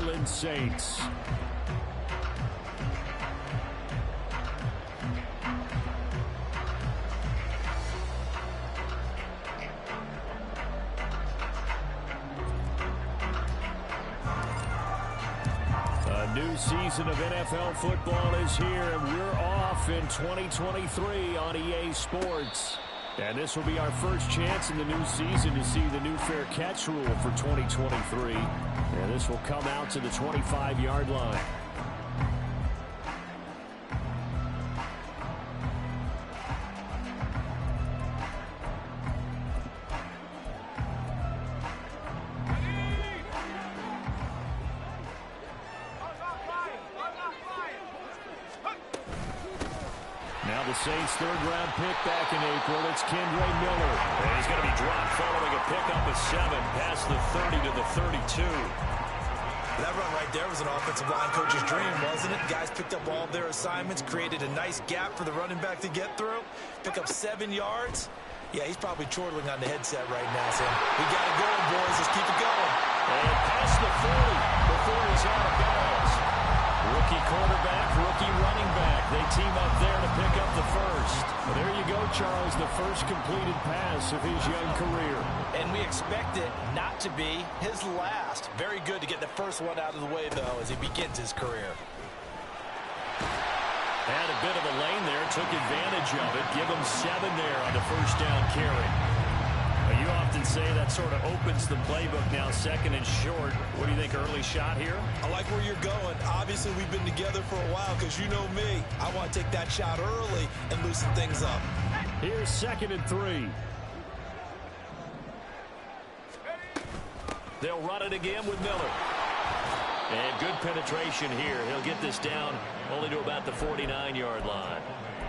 Orleans Saints. A new season of NFL football is here, and we're off in 2023 on EA Sports. And this will be our first chance in the new season to see the new fair catch rule for 2023. And this will come out to the 25-yard line. Now the Saints' third-round pick back in April. It's Kendre Miller. And he's going to be dropped following a pickup of 7 past the 30 to the 32. That run right there was an offensive line coach's dream, wasn't it? Guys picked up all of their assignments, created a nice gap for the running back to get through, pick up 7 yards. Yeah, he's probably chortling on the headset right now, saying, we got it going, boys. Let's keep it going. And past the 40 before he's out of bounds. Rookie quarterback, rookie running back. They team up there to pick up the first. Well, there you go, Charles, the first completed pass of his young career. And we expect it not to be his last. Very good to get the first one out of the way, though, as he begins his career. Had a bit of a lane there, took advantage of it. Give him 7 there on the first down carry. You often say that sort of opens the playbook now, second and short. What do you think, early shot here? I like where you're going. Obviously, we've been together for a while because you know me. I want to take that shot early and loosen things up. Here's 2nd and 3. They'll run it again with Miller. And good penetration here. He'll get this down only to about the 49-yard line.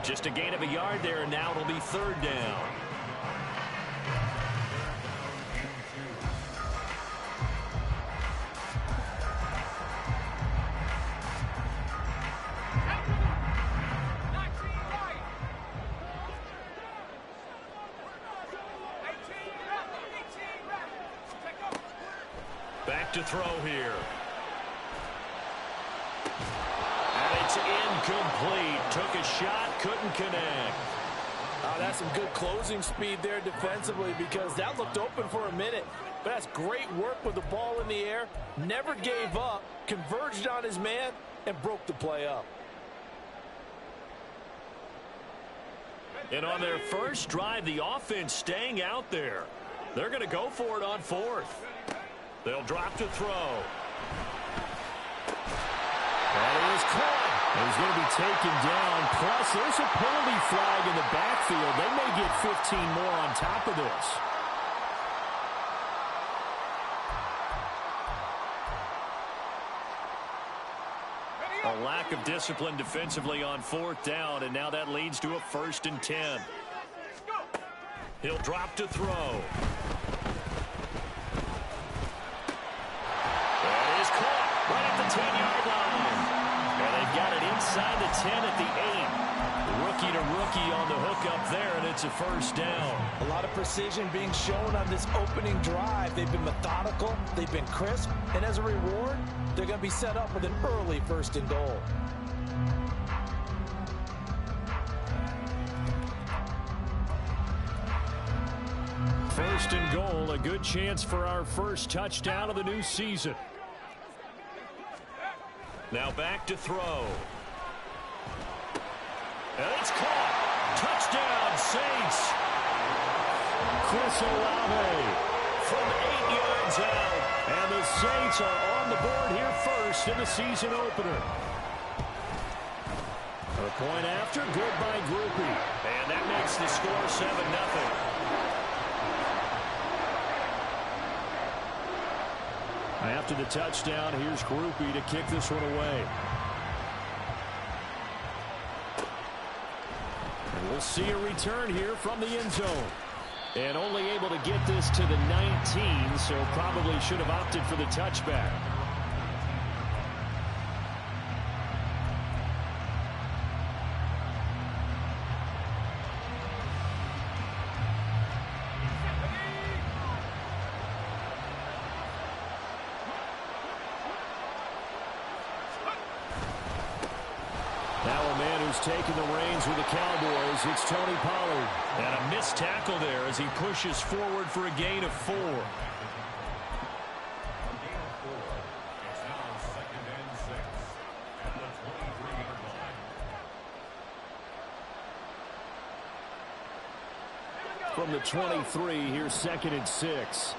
Just a gain of a yard there, and now it'll be 3rd down. Back to throw here. And it's incomplete. Took a shot, couldn't connect. That's some good closing speed there defensively, because that looked open for a minute. But that's great work with the ball in the air. Never gave up, converged on his man, and broke the play up. And on their first drive, the offense staying out there. They're going to go for it on 4th. They'll drop to throw. And it was caught. He's going to be taken down. Plus, there's a penalty flag in the backfield. They may get 15 more on top of this. A lack of discipline defensively on 4th down, and now that leads to a 1st and 10. He'll drop to throw. Right at the 10-yard line. And they've got it inside the 10 at the 8. Rookie to rookie on the hook up there, and it's a 1st down. A lot of precision being shown on this opening drive. They've been methodical, they've been crisp, and as a reward, they're going to be set up with an early 1st and goal. First and goal, a good chance for our first touchdown of the new season. Now back to throw. And it's caught. Touchdown, Saints. Chris Olave from 8 yards out. And the Saints are on the board here first in the season opener. A point after, good by Groupie. And that makes the score 7-0. After the touchdown, here's Groupie to kick this one away. And we'll see a return here from the end zone. And only able to get this to the 19, so probably should have opted for the touchback. Now a man who's taken the reins with the Cowboys, it's Tony Pollard. And a missed tackle there as he pushes forward for a gain of 4. From the 23, here's 2nd and 6.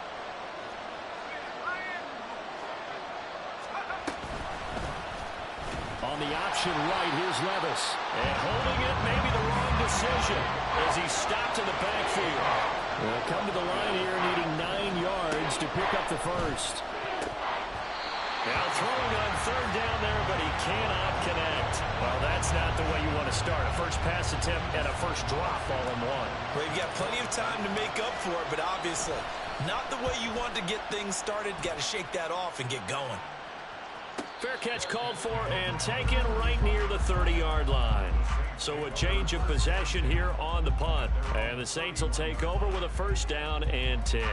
On the option right, here's Levis. And holding it, maybe the wrong decision as he stopped in the backfield. Well, come to the line here needing 9 yards to pick up the first. Now throwing on 3rd down there, but he cannot connect. Well, that's not the way you want to start. A first pass attempt and a first drop all in one. Well, you've got plenty of time to make up for it, but obviously not the way you want to get things started. Got to shake that off and get going. Fair catch called for and taken right near the 30-yard line. So a change of possession here on the punt. And the Saints will take over with a 1st down and 10.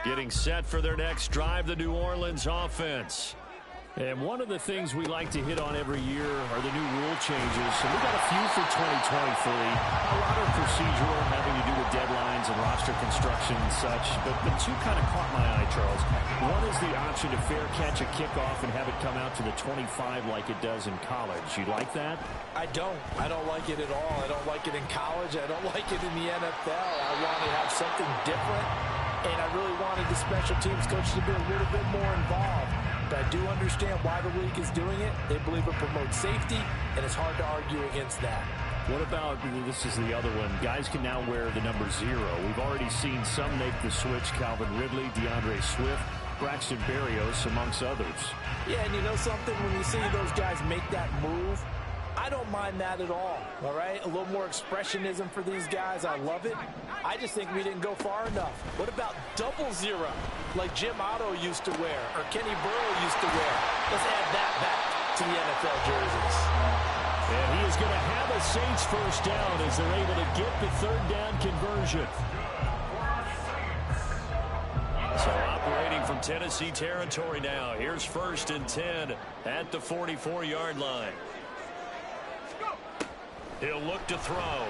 Getting set for their next drive, the New Orleans offense. And one of the things we like to hit on every year are the new rule changes. So we got a few for 2023. A lot of procedural, having to do with deadlines and roster construction and such. But the two kind of caught my eye, Charles. One is the option to fair catch a kickoff and have it come out to the 25 like it does in college. You like that? I don't like it at all. I don't like it in college. I don't like it in the NFL. I want to have something different. And I really wanted the special teams coach to be a little bit more involved. But I do understand why the league is doing it. They believe it promotes safety, and it's hard to argue against that. What about, this is the other one, guys can now wear the number 0. We've already seen some make the switch, Calvin Ridley, DeAndre Swift, Braxton Berrios, amongst others. Yeah, and you know something? When you see those guys make that move, I don't mind that at all right? A little more expressionism for these guys. I love it. I just think we didn't go far enough. What about 0 like Jim Otto used to wear or Kenny Burrow used to wear? Let's add that back to the NFL jerseys. And he is going to have a Saints 1st down as they're able to get the 3rd down conversion. So operating from Tennessee territory now. Here's 1st and 10 at the 44-yard line. He'll look to throw.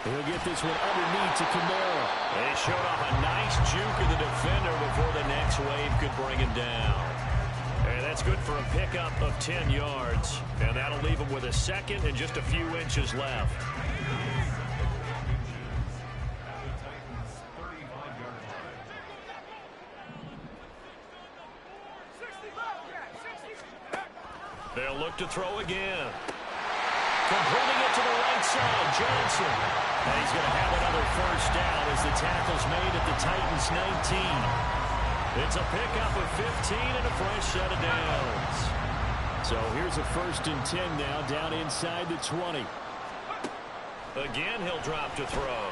He'll get this one underneath to Kamara. And he showed off a nice juke of the defender before the next wave could bring him down. And that's good for a pickup of 10 yards. And that'll leave him with a 2nd and just a few inches left. They'll look to throw again. Completing it to the right side, Johnson. And he's going to have another 1st down as the tackle's made at the Titans' 19. It's a pickup of 15 and a fresh set of downs. So here's a 1st and 10 now down inside the 20. Again, he'll drop to throw.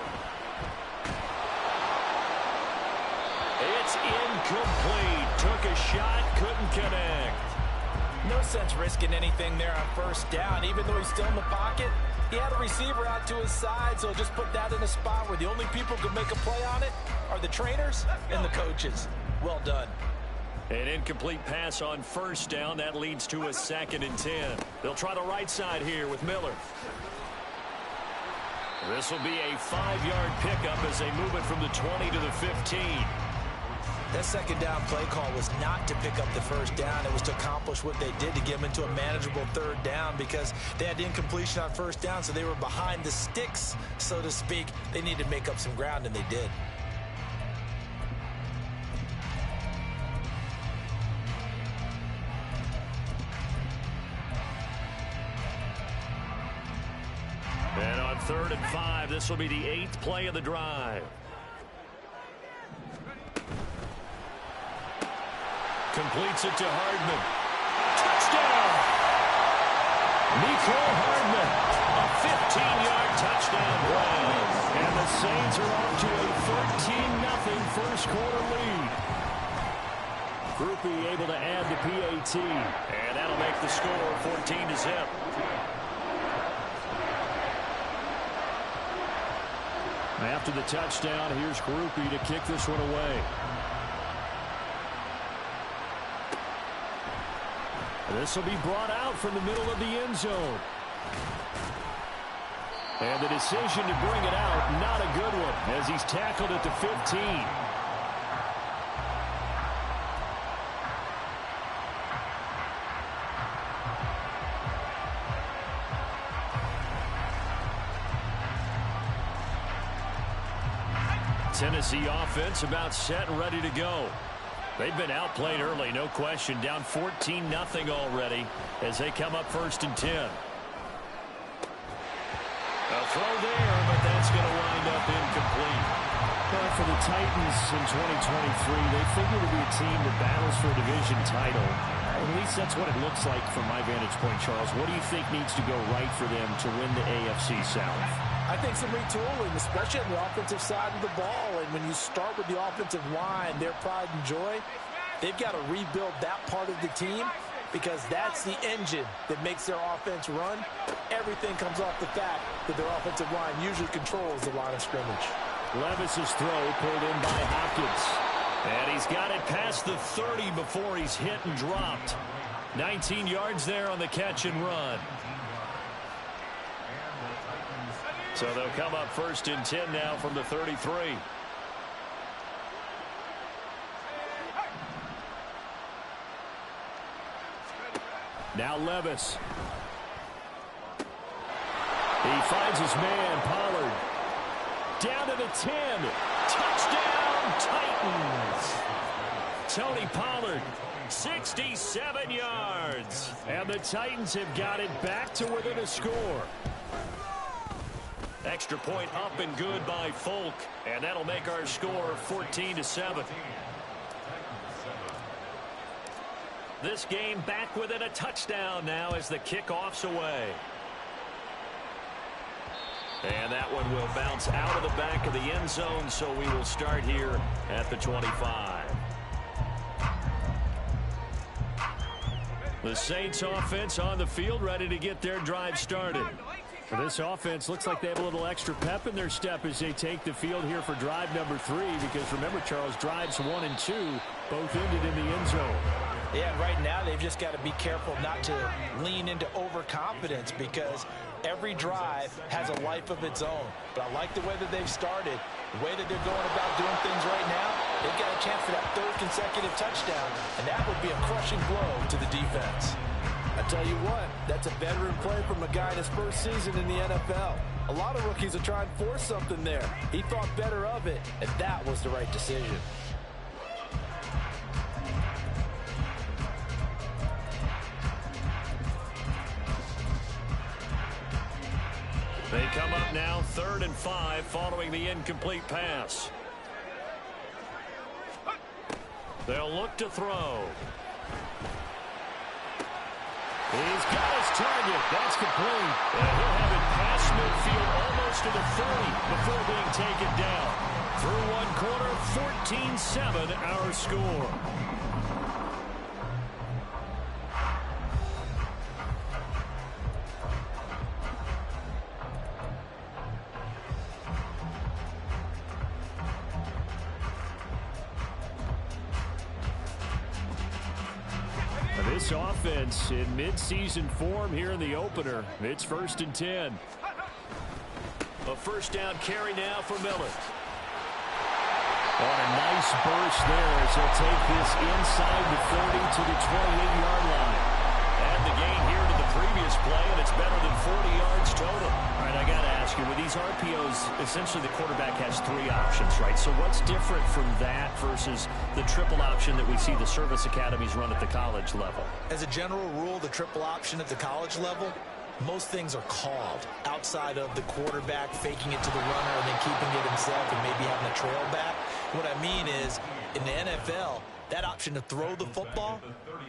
It's incomplete. Took a shot, couldn't connect. No sense risking anything there on 1st down. Even though he's still in the pocket, he had a receiver out to his side, so just put that in a spot where the only people who can make a play on it are the trainers and the coaches. Well done. An incomplete pass on 1st down. That leads to a 2nd and 10. They'll try the right side here with Miller. This will be a 5-yard pickup as they move it from the 20 to the 15. That 2nd down play call was not to pick up the 1st down. It was to accomplish what they did to get them into a manageable 3rd down because they had incompletion on 1st down, so they were behind the sticks, so to speak. They needed to make up some ground, and they did. And on 3rd and 5, this will be the 8th play of the drive. Completes it to Hardman. Touchdown! Nicole Hardman. A 15-yard touchdown play. And the Saints are off to a 13-0 first quarter lead. Groupie able to add the PAT. And that'll make the score 14-0. After the touchdown, here's Groupie to kick this one away. This will be brought out from the middle of the end zone. And the decision to bring it out, not a good one, as he's tackled at the 15. Tennessee offense about set and ready to go. They've been outplayed early, no question. Down 14-0 already as they come up 1st and 10. A throw there, but that's going to wind up incomplete. But for the Titans in 2023, they figure to be a team that battles for a division title. At least that's what it looks like from my vantage point, Charles. What do you think needs to go right for them to win the AFC South? I think some retooling, especially on the offensive side of the ball. And when you start with the offensive line, their pride and joy, they've got to rebuild that part of the team because that's the engine that makes their offense run. Everything comes off the fact that their offensive line usually controls the line of scrimmage. Levis's throw pulled in by Hopkins. And he's got it past the 30 before he's hit and dropped. 19 yards there on the catch and run. So they'll come up 1st and 10 now from the 33. Now Levis. He finds his man, Pollard. Down to the 10. Touchdown, Titans. Tony Pollard, 67 yards. And the Titans have got it back to within a score. Extra point up and good by Folk. And that'll make our score 14-7. This game back within a touchdown now as the kickoff's away. And that one will bounce out of the back of the end zone, so we will start here at the 25. The Saints offense on the field, ready to get their drive started. This offense looks like they have a little extra pep in their step as they take the field here for drive number 3, because remember, Charles, drives 1 and 2 both ended in the end zone. Yeah, right now they've just got to be careful not to lean into overconfidence because every drive has a life of its own. But I like the way that they've started, the way that they're going about doing things right now. They've got a chance for that 3rd consecutive touchdown, and that would be a crushing blow to the defense. I tell you what, that's a veteran play from a guy in his first season in the NFL. A lot of rookies are trying to force something there. He thought better of it, and that was the right decision. They come up now 3rd and 5 following the incomplete pass. They'll look to throw. He's got his target. That's complete. And he'll have it past midfield almost to the 30 before being taken down. Through one quarter, 14-7 our score. This offense in midseason form here in the opener. It's 1st and 10. A first down carry now for Miller. On a nice burst there as he'll take this inside the 30 to the 28-yard line. And the gain here to the previous play, and it's better than 40 yards total. All right, I got to ask you, with these RPOs, essentially the quarterback has 3 options, right? So what's different from that versus the triple option that we see the service academies run at the college level? As a general rule, the triple option at the college level, most things are called outside of the quarterback faking it to the runner and then keeping it himself and maybe having a trail back. What I mean is, in the NFL, that option to throw the football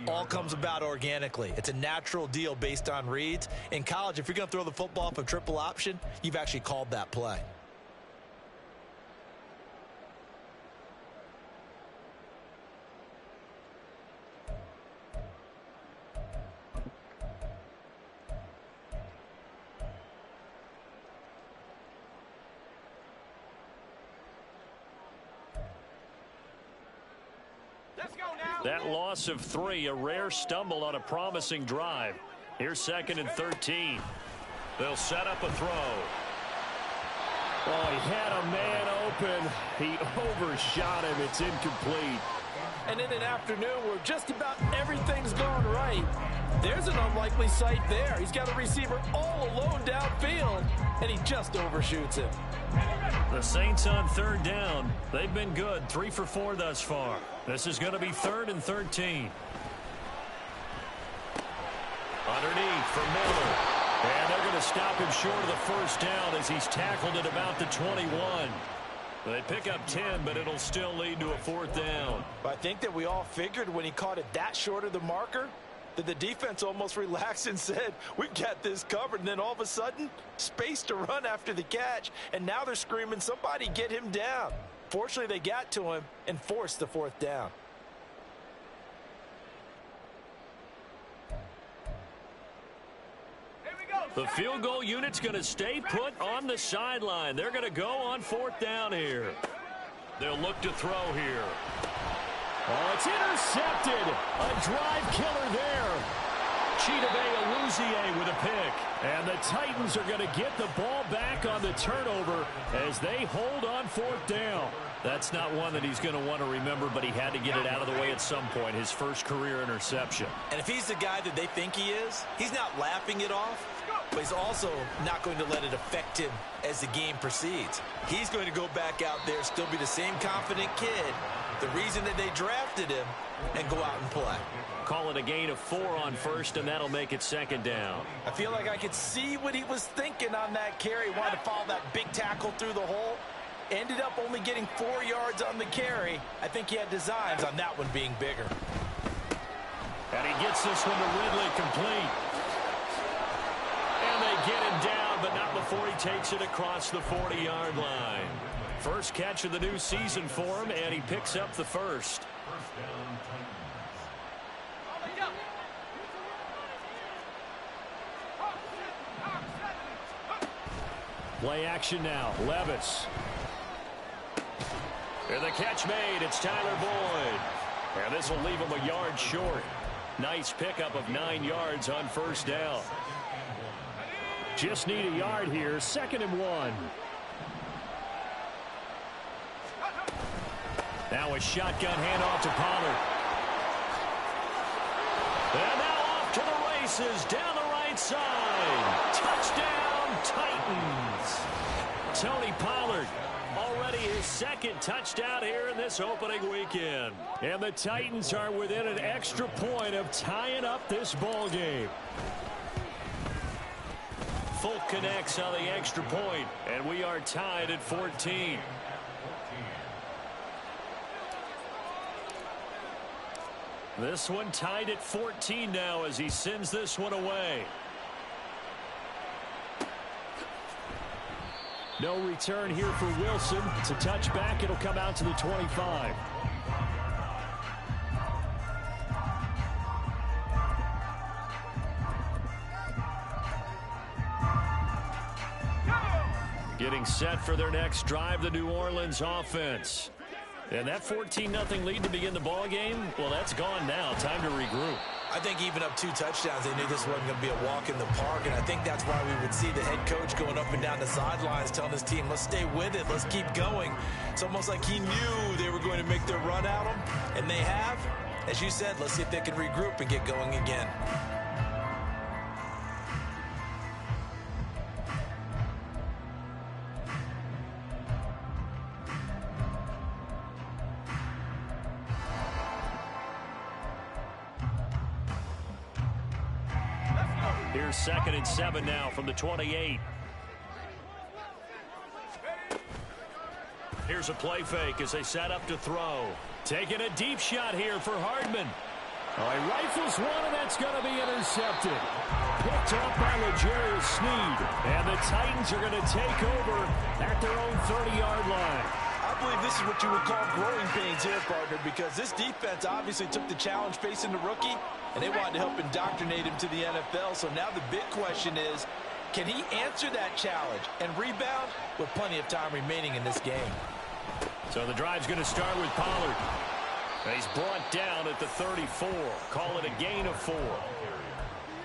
all comes about organically. It's a natural deal based on reads. In college, if you're going to throw the football off a triple option, you've actually called that play. That loss of 3, a rare stumble on a promising drive. Here's 2nd and 13. They'll set up a throw. Oh, he had a man open. He overshot him. It's incomplete. And in an afternoon where just about everything's gone right, there's an unlikely sight there. He's got a receiver all alone downfield, and he just overshoots him. The Saints on 3rd down. They've been good, 3 for 4 thus far. This is going to be 3rd and 13. Underneath for Miller. And they're going to stop him short of the 1st down as he's tackled at about the 21. They pick up 10, but it'll still lead to a 4th down. I think that we all figured when he caught it that short of the marker that the defense almost relaxed and said, we've got this covered. And then all of a sudden, space to run after the catch. And now they're screaming, somebody get him down. Fortunately, they got to him and forced the 4th down. The field goal unit's going to stay put on the sideline. They're going to go on 4th down here. They'll look to throw here. Oh, it's intercepted. A drive killer there. Chidobe Awuzie with a pick. And the Titans are going to get the ball back on the turnover as they hold on 4th down. That's not one that he's going to want to remember, but he had to get it out of the way at some point. His first career interception. And if he's the guy that they think he is, he's not laughing it off, but he's also not going to let it affect him as the game proceeds. He's going to go back out there, still be the same confident kid, the reason that they drafted him, and go out and play. Call it a gain of 4 on 1st, and that'll make it 2nd down. I feel like I could see what he was thinking on that carry. Wanted to follow that big tackle through the hole. Ended up only getting 4 yards on the carry. I think he had designs on that one being bigger. And he gets this one to Ridley complete. And they get him down, but not before he takes it across the 40-yard line. First catch of the new season for him, and he picks up the 1st. Play action now. Levis. And the catch made. It's Tyler Boyd. And this will leave him a yard short. Nice pickup of 9 yards on 1st down. Just need a yard here. 2nd and 1. Now a shotgun handoff to Pollard. And now off to the races down the right side. Touchdown, Titans. Tony Pollard, already his 2nd touchdown here in this opening weekend. And the Titans are within an extra point of tying up this ball game. Folk connects on the extra point, and we are tied at 14. This one tied at 14 now as he sends this one away. No return here for Wilson. It's a touchback. It'll come out to the 25. Getting set for their next drive, the New Orleans offense. And that 14-0 lead to begin the ball game, well, that's gone now. Time to regroup. I think even up 2 touchdowns, they knew this wasn't going to be a walk in the park, and I think that's why we would see the head coach going up and down the sidelines telling his team, let's stay with it, let's keep going. It's almost like he knew they were going to make their run at him, and they have. As you said, let's see if they can regroup and get going again. Here's 2nd and 7 now from the 28. Here's a play fake as they set up to throw. Taking a deep shot here for Hardman. Oh, he rifles one, and that's going to be intercepted. Picked up by L'Jarius Sneed. And the Titans are going to take over at their own 30-yard line. I believe this is what you would call growing pains here, partner, because this defense obviously took the challenge facing the rookie, and they wanted to help indoctrinate him to the NFL. So now the big question is, can he answer that challenge and rebound with plenty of time remaining in this game? So the drive's going to start with Pollard. And he's brought down at the 34. Call it a gain of 4.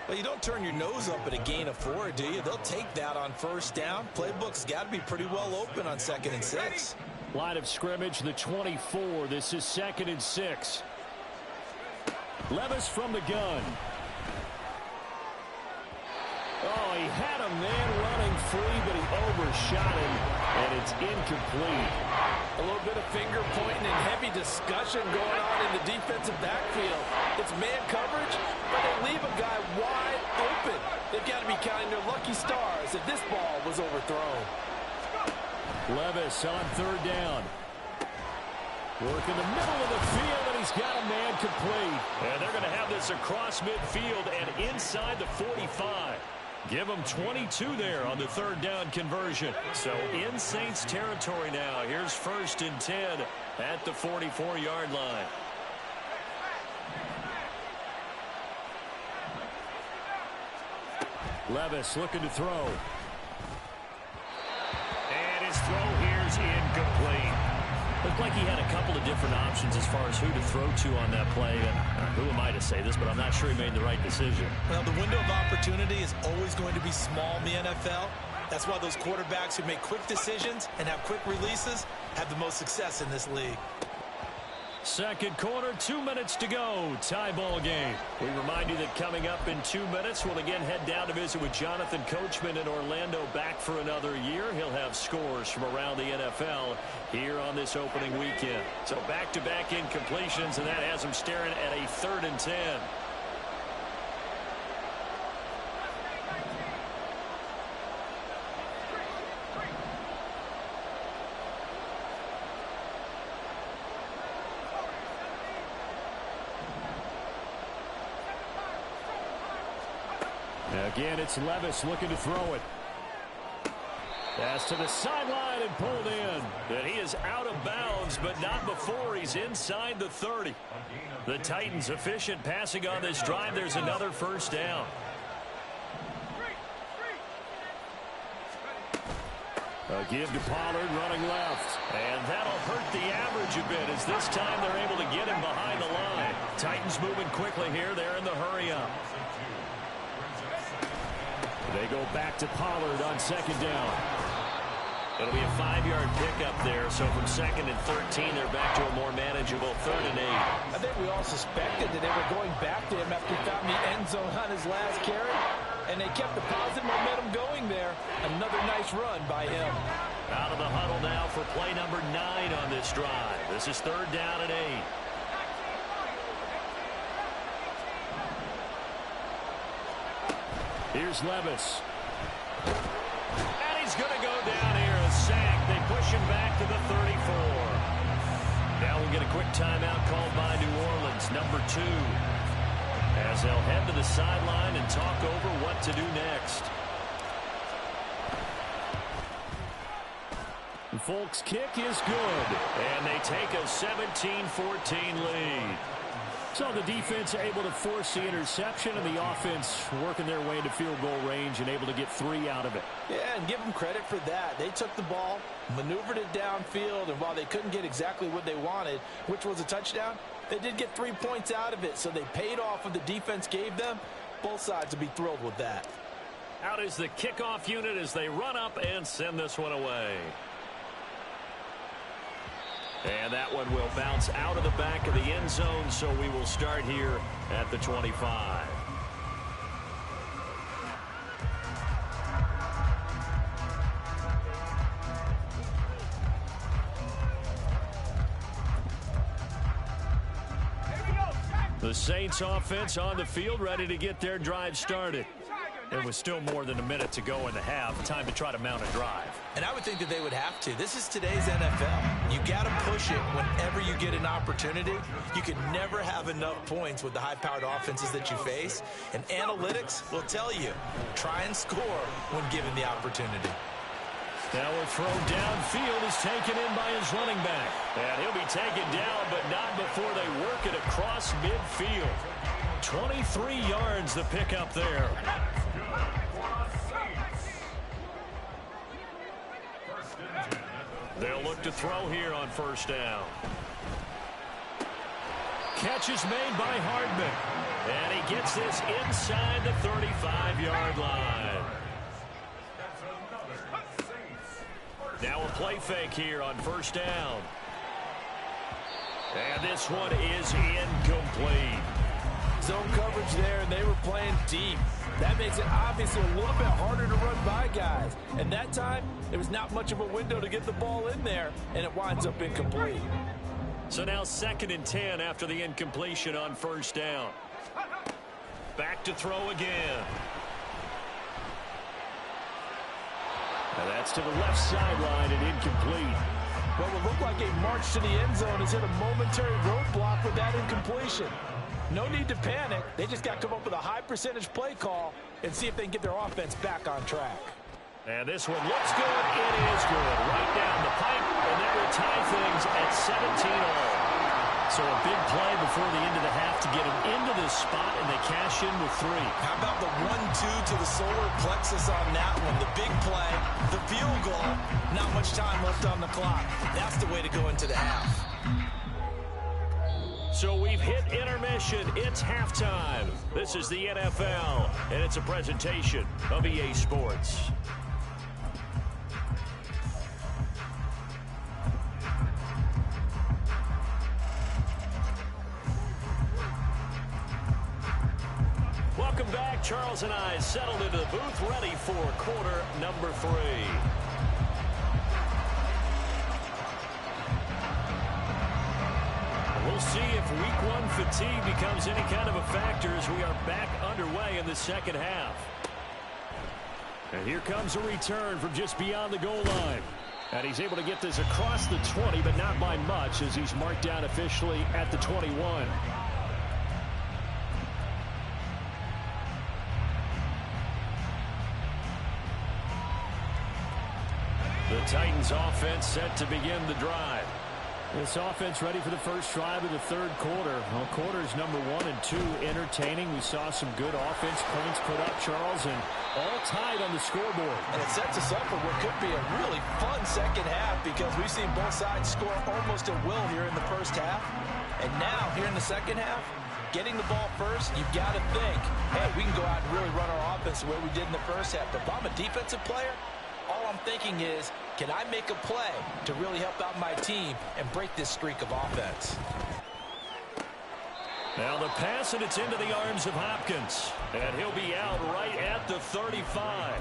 Well, you don't turn your nose up at a gain of 4, do you? They'll take that on first down. Playbook's got to be pretty well open on 2nd and 6. Line of scrimmage, the 24. This is 2nd and 6. Levis from the gun. Oh, he had a man running free, but he overshot him, and it's incomplete. A little bit of finger pointing and heavy discussion going on in the defensive backfield. It's man coverage, but they leave a guy wide open. They've got to be counting their lucky stars if this ball was overthrown. Levis on 3rd down. Work in the middle of the field, and he's got a man complete. And they're going to have this across midfield and inside the 45. Give them 22 there on the 3rd down conversion. So in Saints territory now. Here's 1st and 10 at the 44-yard line. Levis looking to throw. And his throw here's incomplete. Looked like he had a couple of different options as far as who to throw to on that play. And who am I to say this, but I'm not sure he made the right decision. Well, the window of opportunity is always going to be small in the NFL. That's why those quarterbacks who make quick decisions and have quick releases have the most success in this league. 2nd quarter, 2 minutes to go. Tie ball game. We remind you that coming up in 2 minutes, we'll again head down to visit with Jonathan Coachman in Orlando, back for another year. He'll have scores from around the NFL here on this opening weekend. So back-to-back incompletions, and that has him staring at a 3rd and 10. Again, it's Levis looking to throw it. Pass to the sideline and pulled in. And he is out of bounds, but not before he's inside the 30. The Titans efficient passing on this drive. There's another 1st down. A give to Pollard running left. And that'll hurt the average a bit as this time they're able to get him behind the line. Titans moving quickly here. They're in the hurry up. They go back to Pollard on 2nd down. It'll be a 5-yard pickup there. So from 2nd and 13, they're back to a more manageable 3rd and 8. I think we all suspected that they were going back to him after he found the end zone on his last carry. And they kept the positive momentum going there. Another nice run by him. Out of the huddle now for play number 9 on this drive. This is 3rd down and 8. Here's Levis. And he's going to go down here. A sack. They push him back to the 34. Now we'll get a quick timeout called by New Orleans, number 2. As they'll head to the sideline and talk over what to do next. The Folks' kick is good. And they take a 17-14 lead. So the defense able to force the interception, and the offense working their way into field goal range and able to get 3 out of it. Yeah, and give them credit for that. They took the ball, maneuvered it downfield, and while they couldn't get exactly what they wanted, which was a touchdown, they did get 3 points out of it, so they paid off what the defense gave them. Both sides will be thrilled with that. Out is the kickoff unit as they run up and send this one away. And that one will bounce out of the back of the end zone, so we will start here at the 25. The Saints offense on the field, ready to get their drive started. There was still more than a minute to go in the half. Time to try to mount a drive. And I would think that they would have to. This is today's NFL. You got to push it whenever you get an opportunity. You can never have enough points with the high-powered offenses that you face. And analytics will tell you, try and score when given the opportunity. Now a throw downfield is taken in by his running back. And he'll be taken down, but not before they work it across midfield. 23 yards the pickup there. They'll look to throw here on 1st down. catch is made by Hardman. And he gets this inside the 35-yard line. Now a play fake here on first down. And this one is incomplete. Zone coverage there, and they were playing deep. That makes it obviously a little bit harder to run by guys. And that time, it was not much of a window to get the ball in there, and it winds up incomplete. So now 2nd and 10 after the incompletion on first down. Back to throw again. And that's to the left sideline and incomplete. What would look like a march to the end zone is hit a momentary roadblock with that incompletion. No need to panic. They just got to come up with a high percentage play call and see if they can get their offense back on track. And this one looks good. It is good. Right down the pipe, and that will tie things at 17-all. So a big play before the end of the half to get them into this spot, and they cash in with 3. How about the 1-2 to the solar plexus on that one? The big play, the field goal, not much time left on the clock. That's the way to go into the half. So we've hit intermission. It's halftime. This is the NFL, and it's a presentation of EA Sports. Welcome back. Charles and I settled into the booth, ready for quarter number 3. We'll see if week 1 fatigue becomes any kind of a factor as we are back underway in the second half. And here comes a return from just beyond the goal line. And he's able to get this across the 20, but not by much, as he's marked down officially at the 21. The Titans offense set to begin the drive. This offense ready for the first drive of the third quarter. Well, quarters number 1 and 2 entertaining. We saw some good offense points put up, Charles, and all tied on the scoreboard. And it sets us up for what could be a really fun second half because we've seen both sides score almost at will here in the first half. And now, here in the second half, getting the ball first, you've got to think, hey, we can go out and really run our offense the way we did in the first half. But if I'm a defensive player, all I'm thinking is, can I make a play to really help out my team and break this streak of offense? Now the pass, and it's into the arms of Hopkins. And he'll be out right at the 35.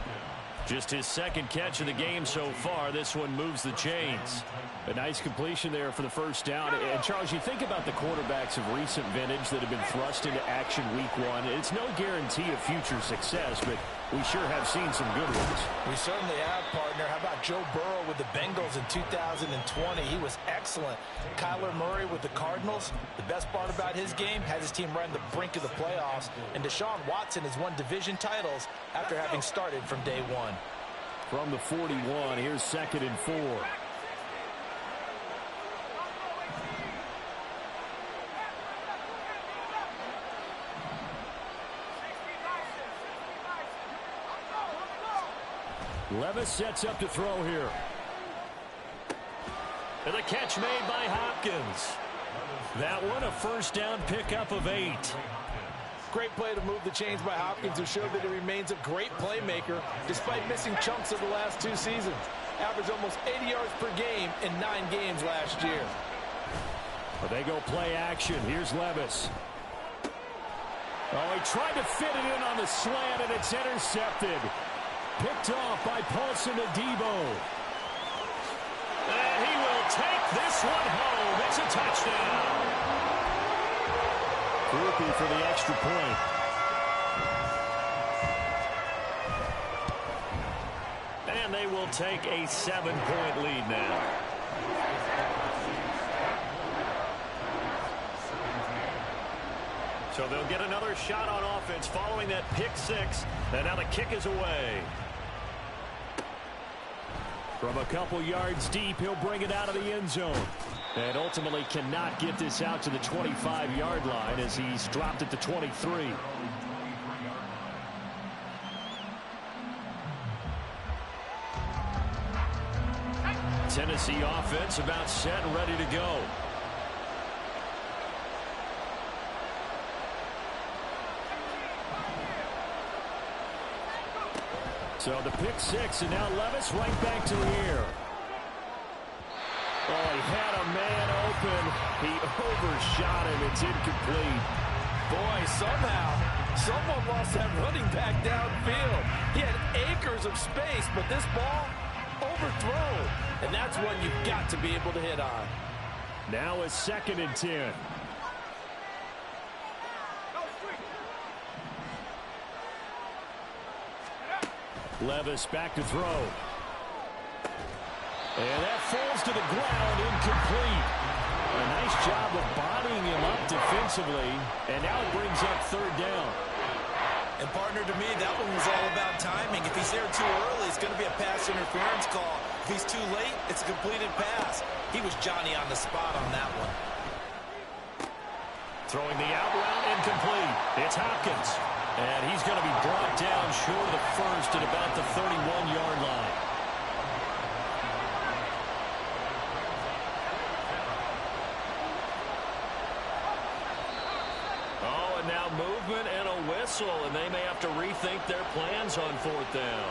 Just his second catch of the game so far. This one moves the chains. A nice completion there for the first down. And, Charles, you think about the quarterbacks of recent vintage that have been thrust into action week 1. It's no guarantee of future success, but we sure have seen some good ones. We certainly have, partner. How about Joe Burrow with the Bengals in 2020? He was excellent. Kyler Murray with the Cardinals. The best part about his game, has his team right on the brink of the playoffs. And Deshaun Watson has won division titles after having started from day 1. From the 41, here's 2nd and 4. Levis sets up to throw here. And the catch made by Hopkins. That one a first down pickup of 8. Great play to move the chains by Hopkins, who showed that he remains a great playmaker despite missing chunks of the last 2 seasons. Averaged almost 80 yards per game in 9 games last year. Well, they go play action. Here's Levis. Oh, he tried to fit it in on the slant, and it's intercepted. Picked off by Paulson Adebo. And he will take this one home. It's a touchdown. Groupie for the extra point. And they will take a 7-point lead now. So they'll get another shot on offense following that pick 6. And now the kick is away. From a couple yards deep, he'll bring it out of the end zone. And ultimately cannot get this out to the 25-yard line as he's dropped at the 23. Tennessee offense about set and ready to go. So the pick six, and now Levis right back to the air. Oh, he had a man open. He overshot him. It's incomplete. Boy, somehow, someone lost that running back downfield. He had acres of space, but this ball overthrown. And that's one you've got to be able to hit on. Now a 2nd and 10. Levis back to throw. And that falls to the ground, incomplete. A nice job of bodying him up defensively. And now it brings up 3rd down. And partner, to me, that one was all about timing. If he's there too early, it's going to be a pass interference call. If he's too late, it's a completed pass. He was Johnny on the spot on that one. Throwing the out route, incomplete. It's Hopkins. And he's going to be brought down short of the first at about the 31-yard line. Oh, and now movement and a whistle, and they may have to rethink their plans on 4th down.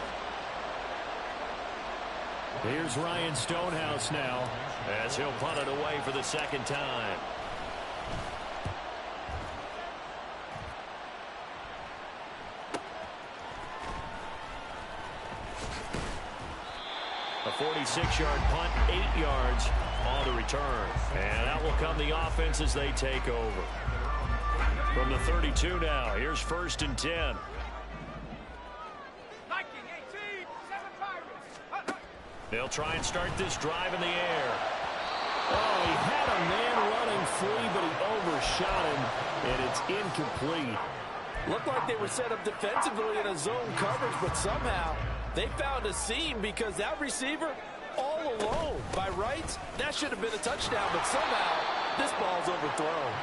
Here's Ryan Stonehouse now, as he'll punt it away for the 2nd time. A 46-yard punt, 8 yards on the return. And out will come the offense as they take over. From the 32 now, here's 1st and 10. They'll try and start this drive in the air. oh, he had a man running free, but he overshot him, and it's incomplete. Looked like they were set up defensively in a zone coverage, but somehow they found a seam because that receiver all alone. By rights, that should have been a touchdown, but somehow this ball's overthrown.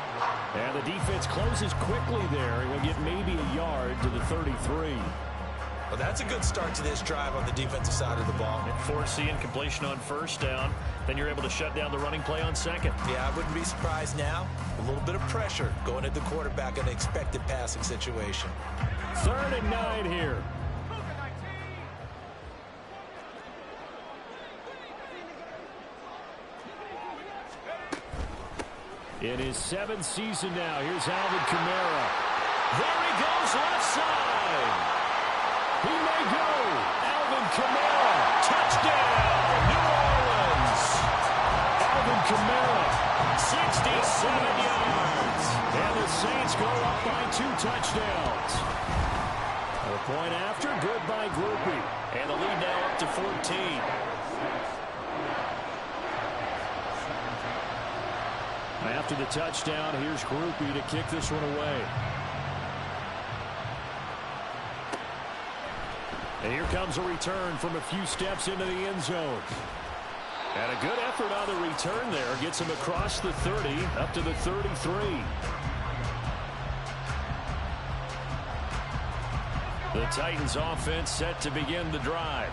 And the defense closes quickly there, and will get maybe a yard to the 33. Well, that's a good start to this drive on the defensive side of the ball. Force the incompletion on 1st down. Then you're able to shut down the running play on 2nd. Yeah, I wouldn't be surprised now. A little bit of pressure going at the quarterback in an expected passing situation. 3rd and 9 here. In his 7th season now, here's Alvin Kamara. There he goes, left side. He may go. Alvin Kamara, touchdown, New Orleans. Alvin Kamara, 67 yards. and the Saints go up by 2 touchdowns. A point after, good by Groupie. And the lead now up to 14. After the touchdown, here's Groupie to kick this one away. And here comes a return from a few steps into the end zone. And a good effort on the return there. Gets him across the 30, up to the 33. The Titans offense set to begin the drive.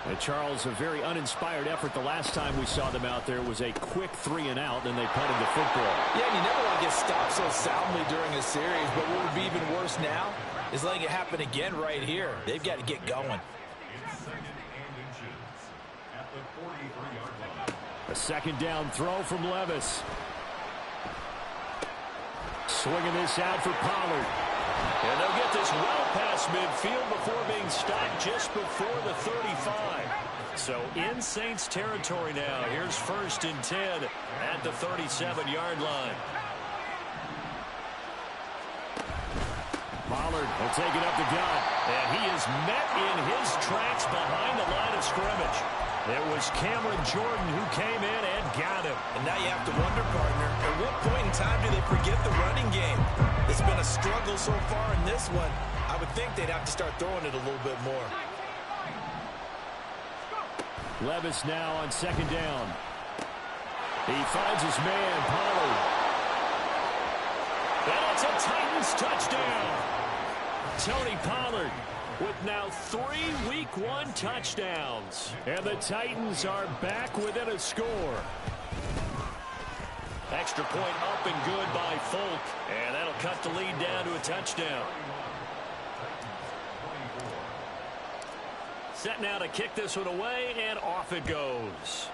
And Charles, a very uninspired effort. The last time we saw them out there was a quick 3 and out, then they punted the football. Yeah, and you never want to get stopped so soundly during a series, but what would be even worse now is letting it happen again right here. They've got to get going. A 2nd down throw from Levis. Swinging this out for Pollard. And they'll get this well past midfield before being stopped just before the 35. So in Saints territory now. Here's 1st and 10 at the 37-yard line. Pollard will take it up the gut. And he is met in his tracks behind the line of scrimmage. It was Cameron Jordan who came in and got him. And now you have to wonder, partner, at what point in time do they forget the running game? It's been a struggle so far in this one. I would think they'd have to start throwing it a little bit more. Levis now on 2nd down. He finds his man, Pollard. And it's a Titans touchdown. Tony Pollard with now 3 Week 1 touchdowns. And the Titans are back within a score. Extra point up and good by Folk. And that'll cut the lead down to a touchdown. Set now to kick this one away, and off it goes.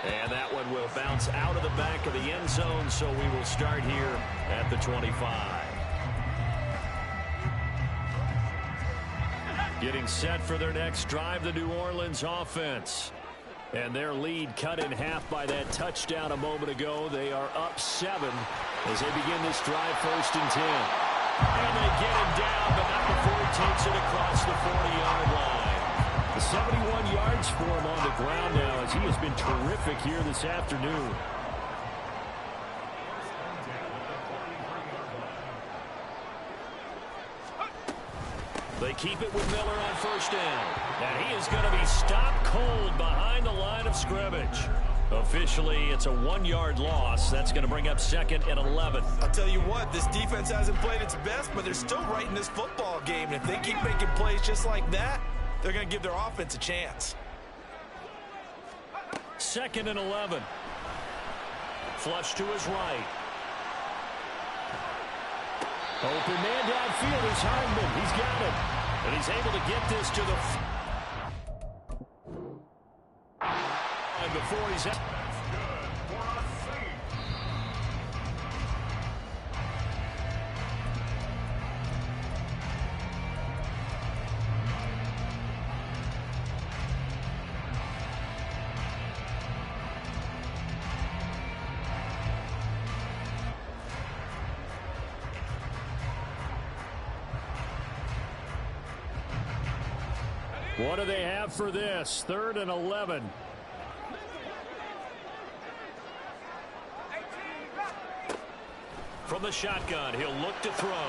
And that one will bounce out of the back of the end zone, so we will start here at the 25. Getting set for their next drive, the New Orleans offense. And their lead cut in half by that touchdown a moment ago. They are up 7 as they begin this drive, 1st and 10. And they get him down, but not before he takes it across the 40-yard line. 71 yards for him on the ground now as he has been terrific here this afternoon. They keep it with Miller on 1st down. And he is going to be stopped cold behind the line of scrimmage. Officially, it's a 1-yard loss. That's going to bring up 2nd and 11. I'll tell you what, this defense hasn't played its best, but they're still right in this football game. And if they keep making plays just like that, they're going to give their offense a chance. 2nd and 11. Flush to his right. Open man downfield is Hardman. He's got it. And he's able to get this to the... And before he's out... What do they have for this? 3rd and 11. From the shotgun, he'll look to throw.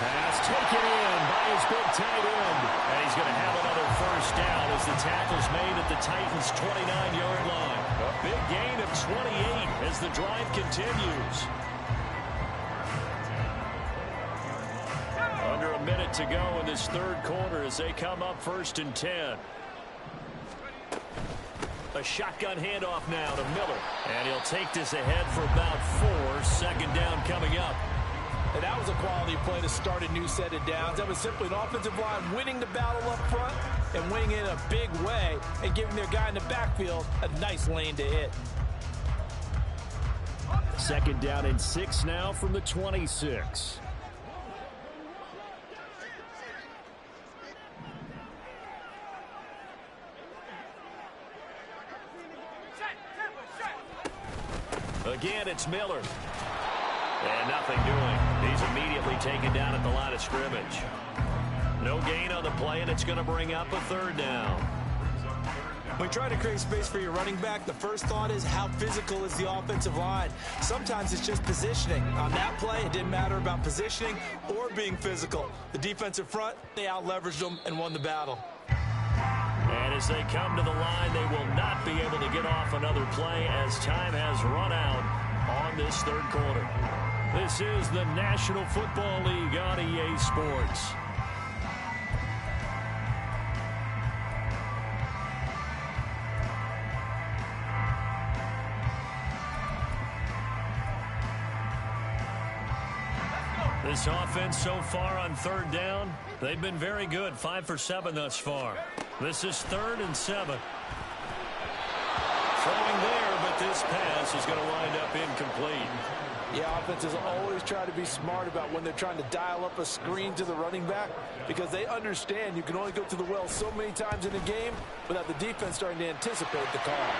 Pass taken in by his big tight end. And he's going to have another 1st down as the tackle's made at the Titans' 29-yard line. A big gain of 28 as the drive continues. Under a minute to go in this 3rd quarter as they come up 1st and 10. A shotgun handoff now to Miller. And he'll take this ahead for about 4. 2nd down coming up. And that was a quality play to start a new set of downs. That was simply an offensive line winning the battle up front and winning it in a big way and giving their guy in the backfield a nice lane to hit. 2nd down and 6 now from the 26. Again, it's Miller. And nothing doing. He's immediately taken down at the line of scrimmage. No gain on the play, and it's going to bring up a 3rd down. When trying to create space for your running back, the first thought is how physical is the offensive line. Sometimes it's just positioning. On that play, it didn't matter about positioning or being physical. The defensive front, they out-leveraged them and won the battle. And as they come to the line, they will not be able to get off another play as time has run out on this 3rd quarter. This is the National Football League on EA Sports. This offense so far on 3rd down, they've been very good. 5 for 7 thus far. This is 3rd and 7. Throwing there, but this pass is going to wind up incomplete. Yeah, offenses always try to be smart about when they're trying to dial up a screen to the running back because they understand you can only go to the well so many times in a game without the defense starting to anticipate the call.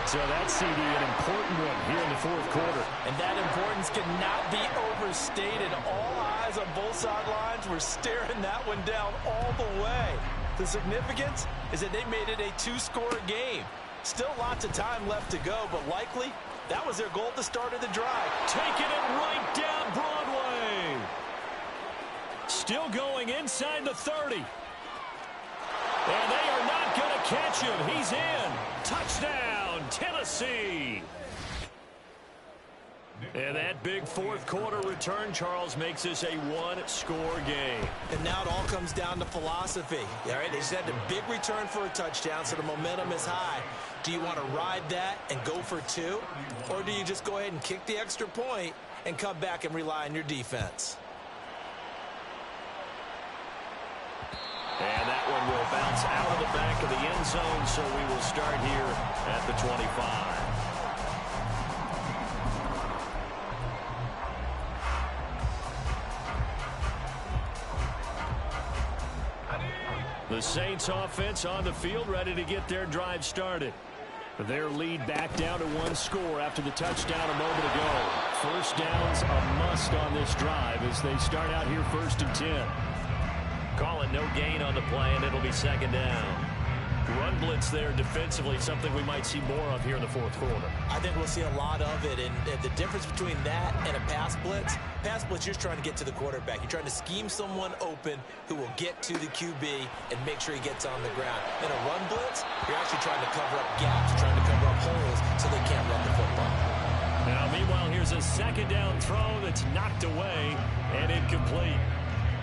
So that's, CD, an important one here in the 4th quarter. And that importance cannot be overstated. All eyes on both sidelines were staring that one down all the way. The significance is that they made it a 2-score game. Still lots of time left to go, but likely that was their goal at the start of the drive. Taking it right down Broadway. Still going inside the 30. And they are not going to catch him. He's in. Touchdown, Tennessee. And that big 4th quarter return, Charles, makes this a 1-score game. And now it all comes down to philosophy. All right, they just had a big return for a touchdown, so the momentum is high. Do you want to ride that and go for 2? Or do you just go ahead and kick the extra point and come back and rely on your defense? one will bounce out of the back of the end zone, so we will start here at the 25. The Saints offense on the field, ready to get their drive started. Their lead back down to one score after the touchdown a moment ago. First down's a must on this drive as they start out here 1st and 10. Call it no gain on the play, and it'll be 2nd down. Run blitz there defensively, something we might see more of here in the 4th quarter. I think we'll see a lot of it, and the difference between that and a pass blitz, you're just trying to get to the quarterback. You're trying to scheme someone open who will get to the QB and make sure he gets on the ground. In a run blitz, you're actually trying to cover up gaps, trying to cover up holes so they can't run the football. Now, meanwhile, here's a 2nd down throw that's knocked away and incomplete.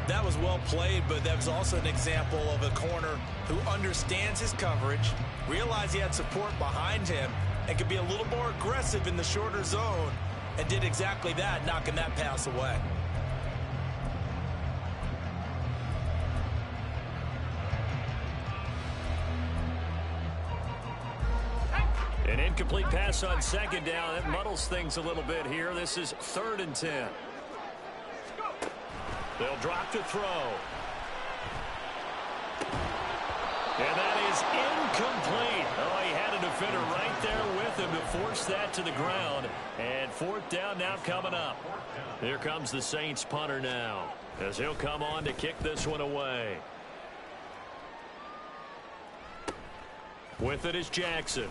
That was well played, but that was also an example of a corner who understands his coverage, realized he had support behind him, and could be a little more aggressive in the shorter zone, and did exactly that, knocking that pass away. An incomplete pass on 2nd down. That muddles things a little bit here. This is 3rd and 10. They'll drop to throw. And that is incomplete. Oh, he had a defender right there with him to force that to the ground. And 4th down now coming up. Here comes the Saints punter now, as he'll come on to kick this one away. With it is Jackson.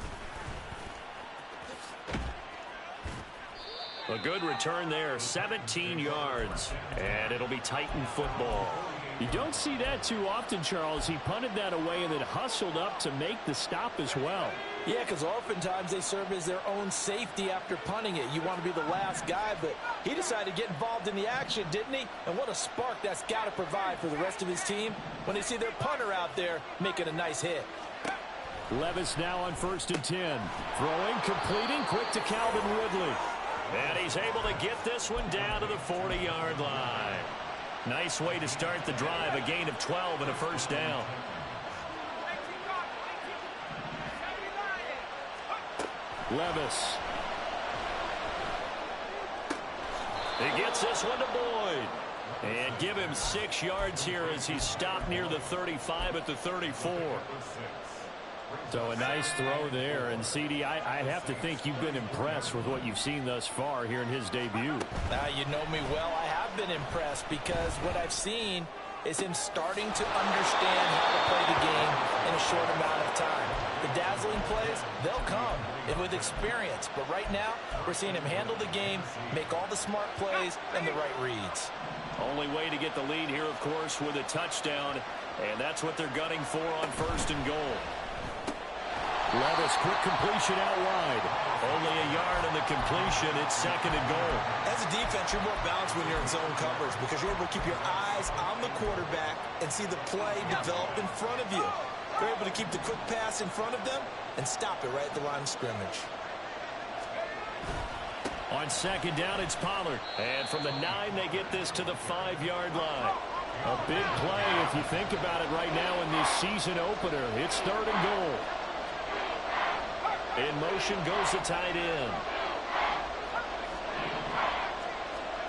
A good return there, 17 yards, and it'll be Titan football. You don't see that too often, Charles. He punted that away and then hustled up to make the stop as well. Yeah, because oftentimes they serve as their own safety after punting it. You want to be the last guy, but he decided to get involved in the action, didn't he? And what a spark that's got to provide for the rest of his team when they see their punter out there making a nice hit. Levis now on 1st and 10. Throwing, completing, quick to Calvin Ridley. And he's able to get this one down to the 40-yard line. Nice way to start the drive, a gain of 12 and a 1st down. Levis. He gets this one to Boyd. And give him 6 yards here as he's stopped near the 35 at the 34. So a nice throw there. And, CD, I have to think you've been impressed with what you've seen thus far here in his debut. You know me well. I have been impressed because what I've seen is him starting to understand how to play the game in a short amount of time. The dazzling plays, they'll come and with experience. But right now, we're seeing him handle the game, make all the smart plays, and the right reads. Only way to get the lead here, of course, with a touchdown. And that's what they're gunning for on 1st and goal. Levis, quick completion out wide. Only a yard in the completion. It's 2nd and goal. As a defense, you're more balanced when you're in zone coverage because you're able to keep your eyes on the quarterback and see the play develop in front of you. You're able to keep the quick pass in front of them and stop it right at the line of scrimmage. On 2nd down, it's Pollard. And from the 9, they get this to the 5-yard line. A big play if you think about it right now in this season opener. It's 3rd and goal. In motion goes the tight end.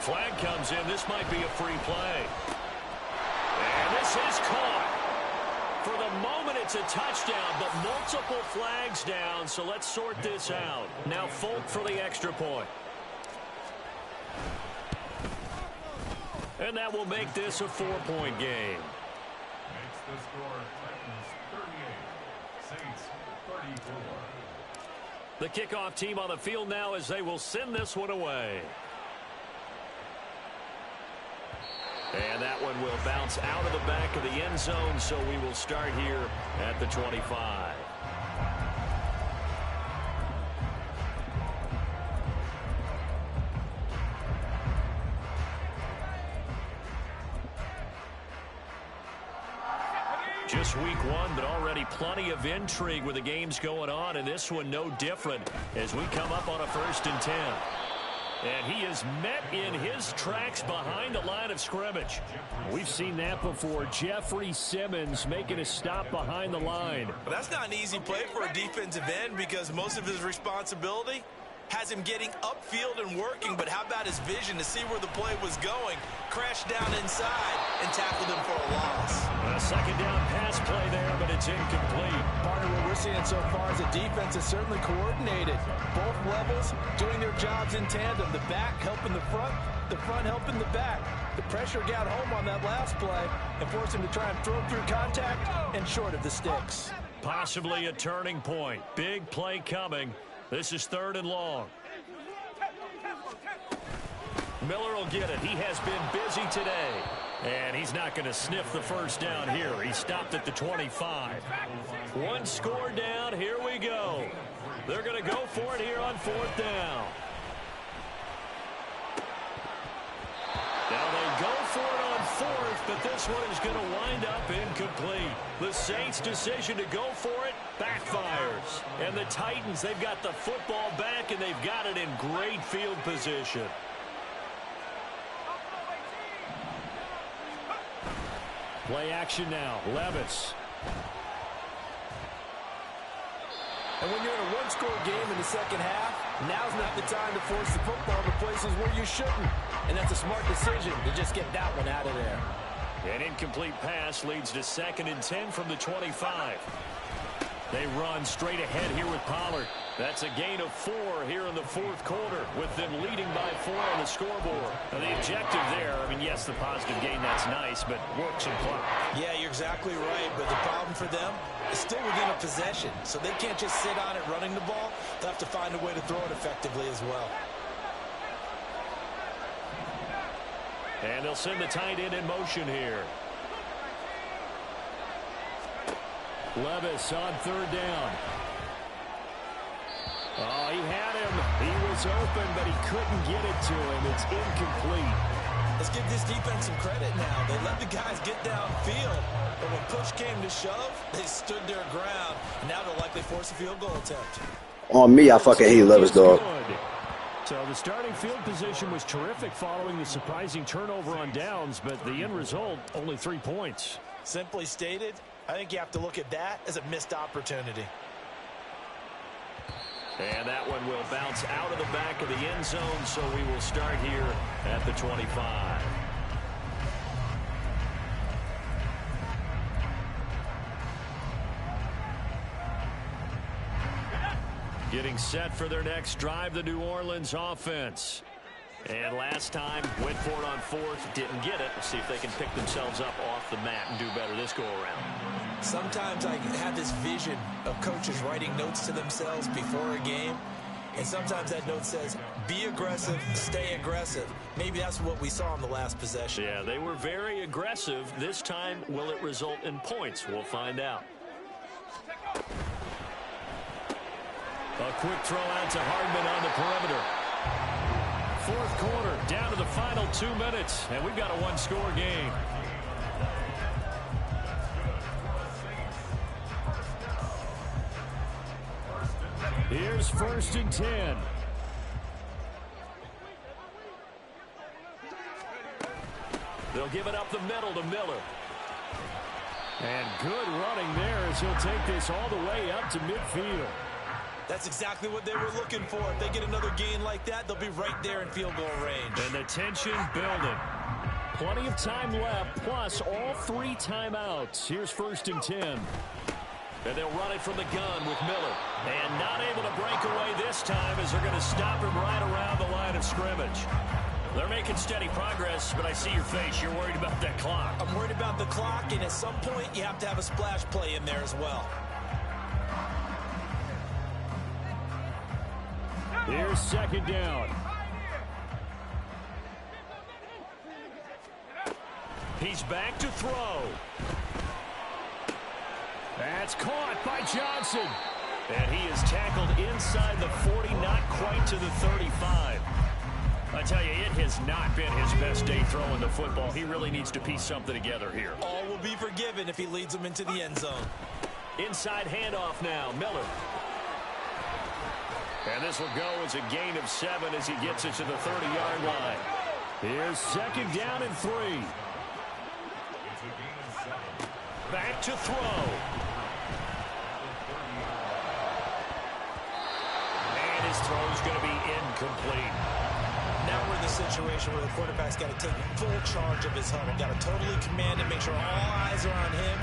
Flag comes in. This might be a free play. And this is caught. For the moment, it's a touchdown, but multiple flags down, so let's sort this out. Now Folk for the extra point. And that will make this a 4-point game. Makes the score Titans 38, Saints 34. The kickoff team on the field now as they will send this one away. And that one will bounce out of the back of the end zone, so we will start here at the 25. Just week 1, but already plenty of intrigue with the games going on, and this one no different as we come up on a 1st and 10. And he is met in his tracks behind the line of scrimmage. We've seen that before. Jeffrey Simmons making a stop behind the line. Well, that's not an easy play for a defensive end because most of his responsibility has him getting upfield and working, but how about his vision to see where the play was going? Crashed down inside and tackled him for a loss. A second down pass play there, but it's incomplete. Partner, what we're seeing so far is the defense is certainly coordinated. Both levels doing their jobs in tandem. The back helping the front helping the back. The pressure got home on that last play and forced him to try and throw through contact and short of the sticks. Possibly a turning point. Big play coming. This is 3rd and long. Miller will get it. He has been busy today. And he's not going to sniff the first down here. He stopped at the 25. One score down. Here we go. They're going to go for it here on 4th down. Now they go for it on 4th, but this one is going to wind up incomplete. The Saints' decision to go for it backfires. And the Titans, they've got the football back, and they've got it in great field position. Play action now. Levis. And when you're in a one-score game in the second half, now's not the time to force the football to places where you shouldn't. And that's a smart decision to just get that one out of there. An incomplete pass leads to 2nd and 10 from the 25. They run straight ahead here with Pollard. That's a gain of 4 here in the 4th quarter, with them leading by 4 on the scoreboard. Now the objective there, I mean, yes, the positive gain, that's nice, but work some clock. Yeah, you're exactly right, but the problem for them is still within a possession, so they can't just sit on it running the ball. They'll have to find a way to throw it effectively as well. And they'll send the tight end in motion here. Levis on 3rd down. Oh, he had him. He was open, but he couldn't get it to him. It's incomplete. Let's give this defense some credit now. They let the guys get downfield, but when push came to shove, they stood their ground, and now they'll likely force a field goal attempt. On me, I fucking hate Levis, dog. So the starting field position was terrific following the surprising turnover on downs, but the end result, only 3 points. Simply stated, I think you have to look at that as a missed opportunity. And that one will bounce out of the back of the end zone, so we will start here at the 25. Getting set for their next drive, the New Orleans offense. And last time, went for it on 4th, didn't get it. We'll see if they can pick themselves up off the mat and do better this go-around. Sometimes I have this vision of coaches writing notes to themselves before a game, and sometimes that note says, be aggressive, stay aggressive. Maybe that's what we saw in the last possession. Yeah, they were very aggressive. This time, will it result in points? We'll find out. A quick throw out to Hardman on the perimeter. 4th quarter, down to the final 2 minutes, and we've got a one-score game. Here's 1st and 10. They'll give it up the middle to Miller. And good running there as he'll take this all the way up to midfield. That's exactly what they were looking for. If they get another gain like that, they'll be right there in field goal range. And the tension building. Plenty of time left, plus all 3 timeouts. Here's 1st and 10. And they'll run it from the gun with Miller. And not able to break away this time as they're going to stop him right around the line of scrimmage. They're making steady progress, but I see your face. You're worried about that clock. I'm worried about the clock, and at some point, you have to have a splash play in there as well. Here's 2nd down. He's back to throw. That's caught by Johnson. And he is tackled inside the 40, not quite to the 35. I tell you, it has not been his best day throwing the football. He really needs to piece something together here. All will be forgiven if he leads them into the end zone. Inside handoff now, Miller. And this will go as a gain of 7 as he gets it to the 30-yard line. Here's second down and 3. Back to throw. And his throw's going to be incomplete. Now we're in the situation where the quarterback's got to take full charge of his huddle. Got to totally command it, make sure all eyes are on him.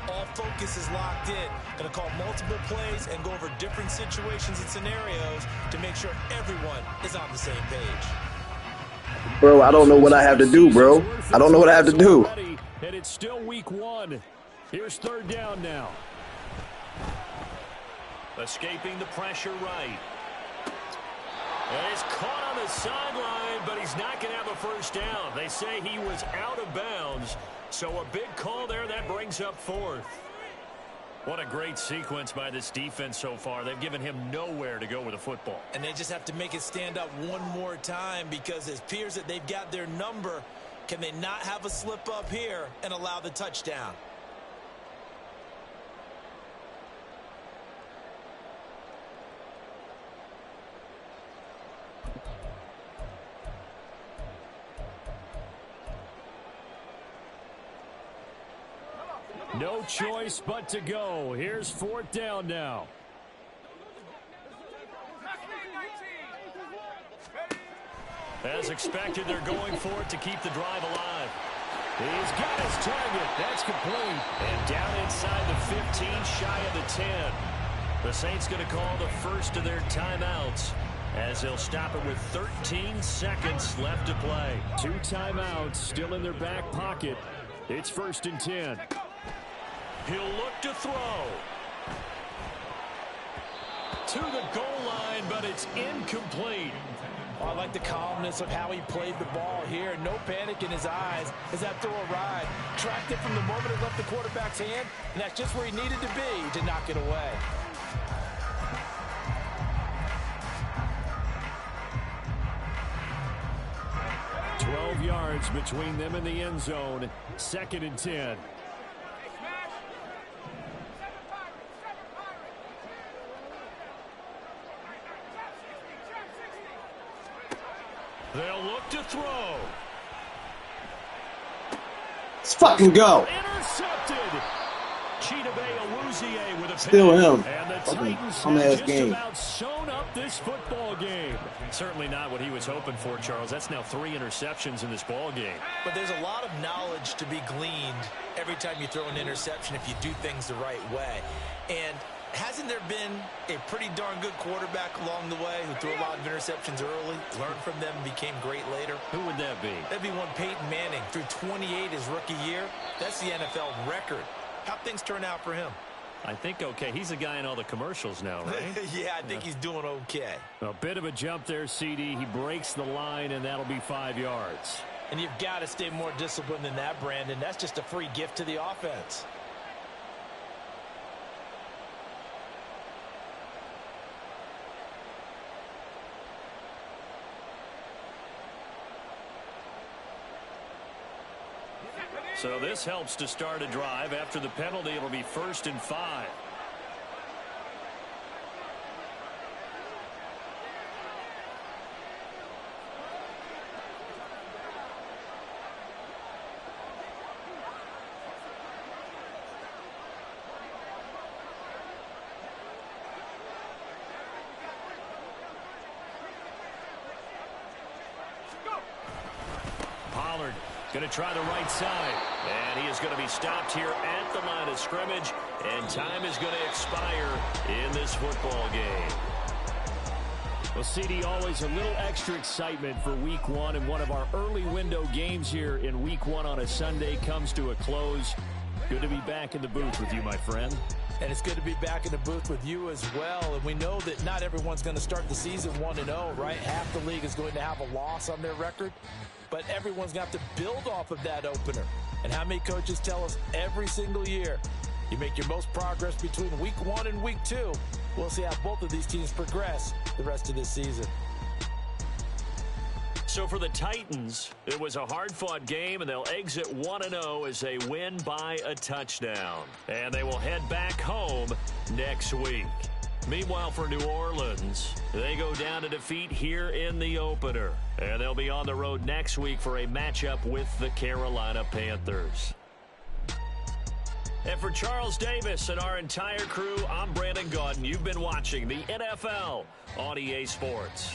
All focus is locked in. Going to call multiple plays and go over different situations and scenarios to make sure everyone is on the same page. Bro, I don't know what I have to do, bro. I don't know what I have to do. And it's still week 1. Here's third down now. Escaping the pressure right. And he's caught on the sideline, but he's not going to have a first down. They say he was out of bounds. So a big call there. That brings up 4th. What a great sequence by this defense so far. They've given him nowhere to go with the football. And they just have to make it stand up one more time because it appears that they've got their number. Can they not have a slip up here and allow the touchdown? No choice but to go. Here's fourth down now. As expected, they're going for it to keep the drive alive. He's got his target. That's complete. And down inside the 15, shy of the 10. The Saints going to call the first of their timeouts as they'll stop it with 13 seconds left to play. 2 timeouts still in their back pocket. It's 1st and 10. He'll look to throw. To the goal line, but it's incomplete. Oh, I like the calmness of how he played the ball here. No panic in his eyes as that throw arrived. Tracked it from the moment it left the quarterback's hand, and that's just where he needed to be to knock it away. Yards between them and the end zone. 2nd and 10. They'll look to throw. Let's fucking go. Intercepted. Chidobe Awuzie with a Still him. And the Fucking Titans dumbass have just game. about sewn up this football game. Certainly not what he was hoping for, Charles. That's now 3 interceptions in this ball game. But there's a lot of knowledge to be gleaned every time you throw an interception if you do things the right way. And hasn't there been a pretty darn good quarterback along the way who threw a lot of interceptions early, learned from them, and became great later? Who would that be? That'd be one Peyton Manning. Threw 28 his rookie year. That's the NFL record. How'd things turn out for him? I think okay. He's the guy in all the commercials now, right? Yeah, I think he's doing okay. A bit of a jump there, CD. He breaks the line, and that'll be 5 yards. And you've got to stay more disciplined than that, Brandon. That's just a free gift to the offense. So this helps to start a drive. After the penalty, it'll be 1st and 5. Pollard going to try the right side. And he is going to be stopped here at the line of scrimmage. And time is going to expire in this football game. Well, CD, always a little extra excitement for week 1. And one of our early window games here in week 1 on a Sunday comes to a close. Good to be back in the booth with you, my friend. And it's good to be back in the booth with you as well. And we know that not everyone's going to start the season 1-0, right? Half the league is going to have a loss on their record. But everyone's got to build off of that opener. And how many coaches tell us every single year, you make your most progress between week 1 and week 2. We'll see how both of these teams progress the rest of this season. So for the Titans, it was a hard-fought game, and they'll exit 1-0 as they win by a touchdown. And they will head back home next week. Meanwhile, for New Orleans, they go down to defeat here in the opener. And they'll be on the road next week for a matchup with the Carolina Panthers. And for Charles Davis and our entire crew, I'm Brandon Gaudin. You've been watching the NFL on EA Sports.